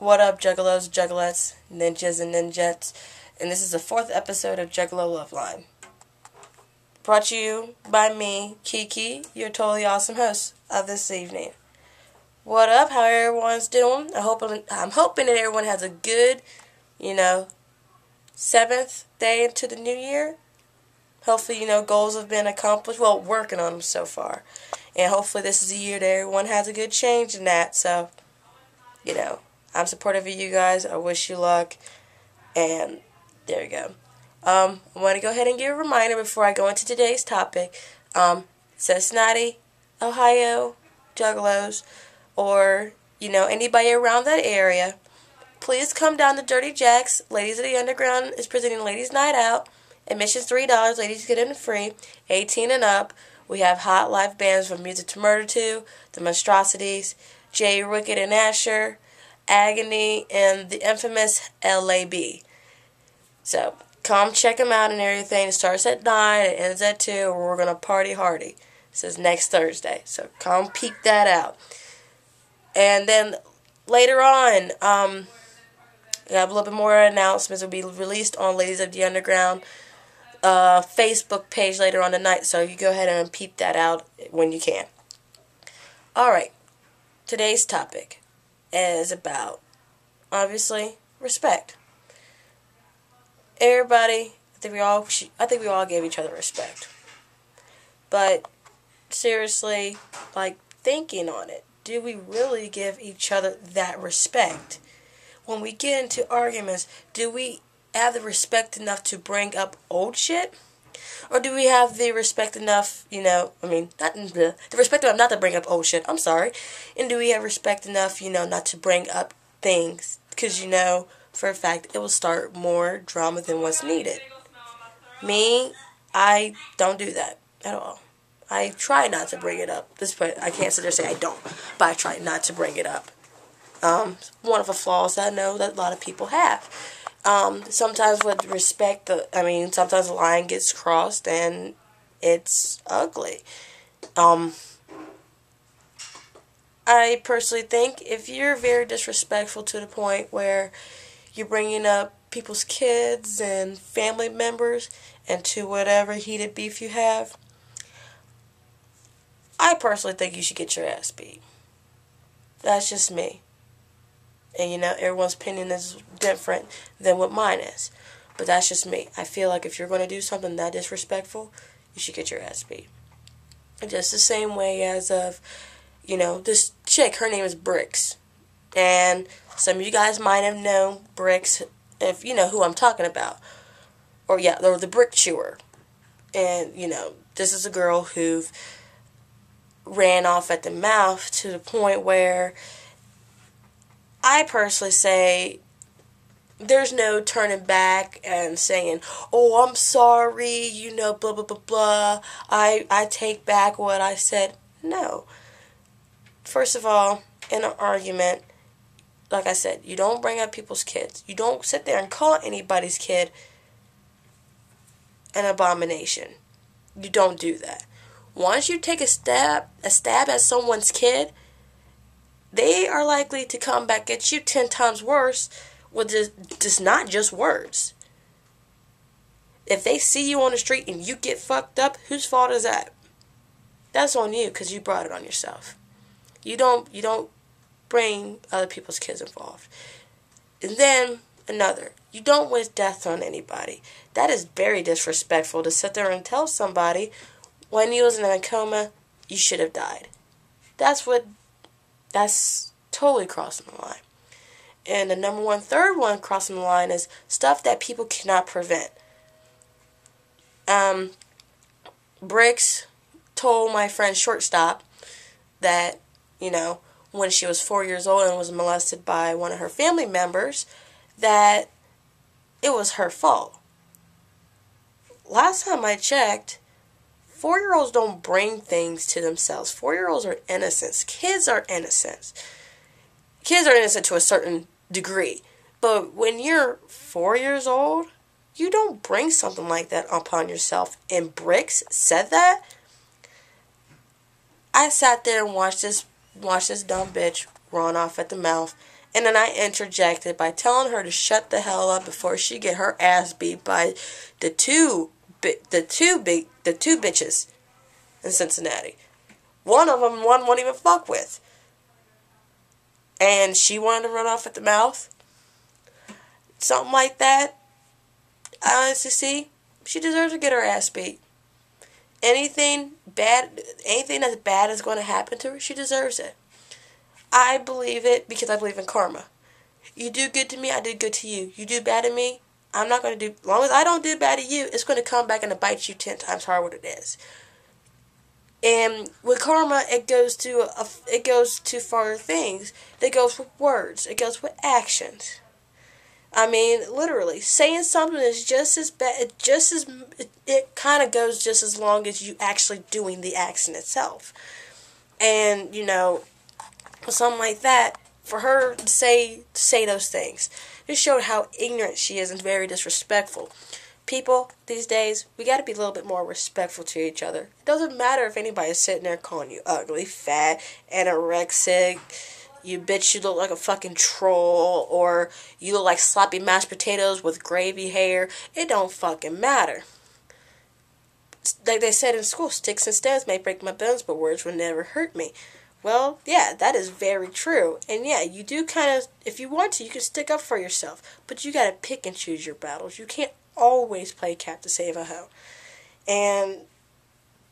What up, Juggalos, Juggalettes, Ninjas, and Ninjettes? And this is the 4th episode of Juggalo Loveline. Brought to you by me, Kiki, your totally awesome host of this evening. What up? How everyone's doing? I'm hoping that everyone has a good, 7th day into the new year. Hopefully, goals have been accomplished. Well, working on them so far. And hopefully this is a year that everyone has a good change in that. So, I'm supportive of you guys. I wish you luck. And there you go. I want to go ahead and give a reminder before I go into today's topic. Cincinnati, Ohio, Juggalos, or, anybody around that area, please come down to Dirty Jack's. Ladies of the Underground is presenting Ladies Night Out. Admission's $3. Ladies get in free. 18 and up. We have hot live bands from Music to Murder to, The Monstrosities, Jay Wicked and Asher, Agony, and the infamous LAB. So, come check them out and everything. It starts at 9, it ends at 2, we're going to party hardy. This is next Thursday, so come peek that out. And then, later on, we have a little bit more announcements. Will be released on Ladies of the Underground Facebook page later on tonight, so you go ahead and peep that out when you can. Alright, today's topic is about, obviously, respect. Everybody, I think we all gave each other respect. But seriously, thinking on it, do we really give each other that respect? When we get into arguments, do we have the respect enough to bring up old shit? Or do we have the respect enough, the respect enough not to bring up old shit, I'm sorry. And do we have respect enough, not to bring up things? Because, for a fact, it will start more drama than what's needed. Me, I don't do that at all. I try not to bring it up. This point, I can't sit there and say I don't, but I try not to bring it up. One of the flaws that I know that a lot of people have. Sometimes with respect, sometimes the line gets crossed and it's ugly. I personally think if you're very disrespectful to the point where you're bringing up people's kids and family members into whatever heated beef you have, I personally think you should get your ass beat. That's just me. And, everyone's opinion is different than what mine is. But that's just me. I feel like if you're going to do something that disrespectful, you should get your ass beat. Just the same way as of, this chick, her name is Bricks. And some of you guys might have known Bricks, if you know who I'm talking about. Or the Brick Chewer. And, this is a girl who ran off at the mouth to the point where I personally say there's no turning back and saying, oh, I'm sorry, blah, blah, blah, blah. I take back what I said. No. First of all, in an argument, like I said, you don't bring up people's kids. You don't sit there and call anybody's kid an abomination. You don't do that. Once you take a stab at someone's kid, they are likely to come back at you 10 times worse with just not just words. If they see you on the street and you get fucked up, whose fault is that? That's on you because you brought it on yourself. You don't bring other people's kids involved. And then another, you don't wish death on anybody. That is very disrespectful to sit there and tell somebody when you was in a coma, you should have died. That's totally crossing the line. And the third one crossing the line is stuff that people cannot prevent. Bricks told my friend Shortstop that, when she was 4 years old and was molested by one of her family members, that it was her fault. Last time I checked, 4-year-olds don't bring things to themselves. 4-year-olds are innocents. Kids are innocents. Kids are innocent to a certain degree. But when you're 4 years old, you don't bring something like that upon yourself. And Bricks said that. I sat there and watched this dumb bitch run off at the mouth And then I interjected by telling her to shut the hell up before she get her ass beat by the two bitches in Cincinnati. One of them, one won't even fuck with. And she wanted to run off at the mouth. Something like that. I honestly see, she deserves to get her ass beat. Anything that's bad is going to happen to her, she deserves it. I believe it because I believe in karma. You do good to me, I do good to you. You do bad to me, I'm not going to do, as long as I don't do bad to you, it's going to come back and bite you 10 times harder what it is. And with karma, it goes to further things. It goes with words. It goes with actions. I mean, literally, saying something is just as bad. It kind of goes just as long as you actually doing the action itself. And something like that, for her to say those things, it showed how ignorant she is and very disrespectful. People, these days, we gotta be a little bit more respectful to each other. It doesn't matter if anybody's sitting there calling you ugly, fat, anorexic, you bitch, you look like a fucking troll, or you look like sloppy mashed potatoes with gravy hair. It don't fucking matter. Like they said in school, sticks and stones may break my bones, but words will never hurt me. Well, yeah, that is very true. And yeah, you do kind of, if you want to, you can stick up for yourself. But you gotta pick and choose your battles. You can't always play cap to save a hoe. And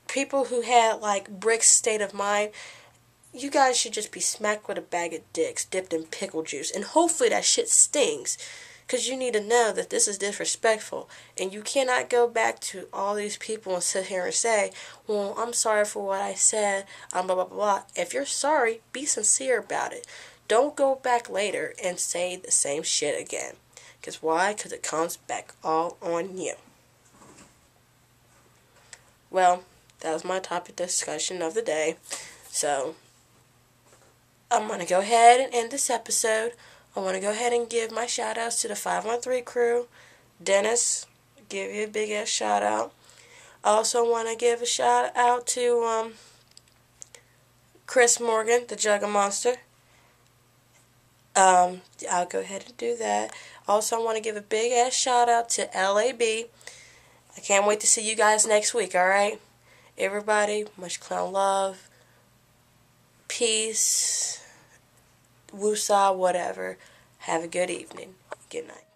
people who had like Brick's state of mind, you guys should just be smacked with a bag of dicks dipped in pickle juice, and hopefully that shit stings, because you need to know that this is disrespectful, and you cannot go back to all these people and sit here and say, well, I'm sorry for what I said, blah blah blah blah. If you're sorry, be sincere about it. Don't go back later and say the same shit again. Because why? Because it comes back all on you. Well, that was my topic discussion of the day. So, I'm going to go ahead and end this episode. I want to go ahead and give my shout outs to the 513 crew. Dennis, give you a big ass shout out. I also want to give a shout out to Chris Morgan, the Juggalo Monster. I'll go ahead and do that. Also, I want to give a big ass shout out to LAB. I can't wait to see you guys next week, alright? Everybody, much clown love. Peace. Woosah, whatever. Have a good evening. Good night.